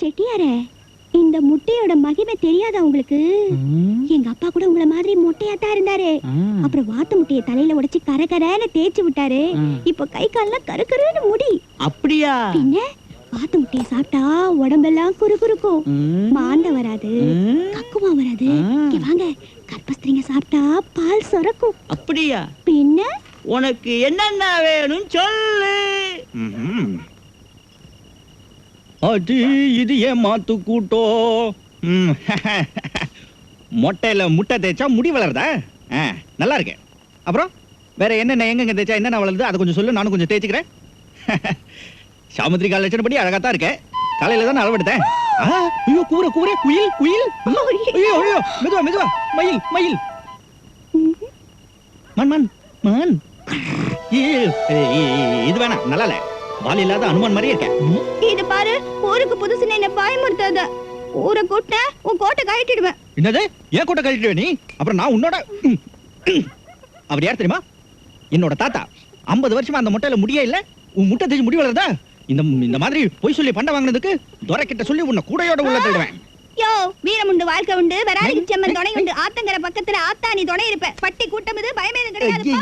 செட்டியாரே, இந்த முட்டையோட மகிமை தெரியாதா உங்களுக்கு? எங்க அப்பா கூட உங்கள மாதிரி மொட்டையாத்தான் இருந்தாரு. அப்புறம் வாத்து முட்டைய தலையில உடைச்சு கரகரன்னு தேய்ச்சி விட்டாரு. இப்ப கை கால்லாம் கருக்கருன்னு முடி. அப்படியா? பின்ன வாத்து முட்டைய சாப்பிட்டா உடம்பெல்லாம் குறுகுறுக்கும், மாந்த வராது, கக்குமா வராது. இங்க வாங்க, கற்பஸ்திரிங்க சாப்பிட்டா பால் சுரக்கும். அப்படியா? பின்ன உனக்கு என்னென்ன வேணும் சொல்லு. அது இது ஏமாத்து கூட்டோ. மொட்டையில முட்டை தேய்ச்சா முடி வளருதா? நல்லா இருக்கு. அப்புறம் வேற என்னென்ன எங்கெங்க தேய்ச்சா என்னென்ன வளருது அதை கொஞ்சம் சொல்லு, நானும் கொஞ்சம் தேய்ச்சிக்கிறேன். சாமுத்திரிகா லட்சணப்படி அழகாத்தான் இருக்கேன். காலையில தான் அளவெடுத்தேன். ஐயோ கூற கூற குயில் குயில். ஐயோ ஐயோ மெதுவா மெதுவா. மயில் மயில். மண் மண் மண். இது வேணாம், நல்லா இல்ல. வால் இல்லாத அனுமான் மாதிரி இருக்கேன். இது பாரு, ஊருக்கு புதுசுன்னு என்ன பயமுறுத்தாத. ஊரை கூட்ட உன் கோட்டை கழட்டிடுவேன். என்னது? ஏன் கோட்டை கழட்டிடுவே நீ? அப்புறம் நான் உன்னோட. அவர் யார் தெரியுமா? என்னோட தாத்தா. 50 வருஷமா அந்த முட்டையில முடியே இல்ல. உன் முட்டை தேய்ச்சி முடி வளருதா? இந்த மாதிரி பொய் சொல்லி பண்ட வாங்கினதுக்கு துரை கிட்ட சொல்லி உன்னை கூடையோட உள்ள தள்ளுவேன். யோ, வீரமுண்டு வாழ்க்கை உண்டு, வராளிக்கு செம்மன் துணை உண்டு. ஆத்தங்கர பக்கத்துல ஆத்தானி துணை இருப்ப. பட்டி கூட்டம் இது, பயமே கிடையாது.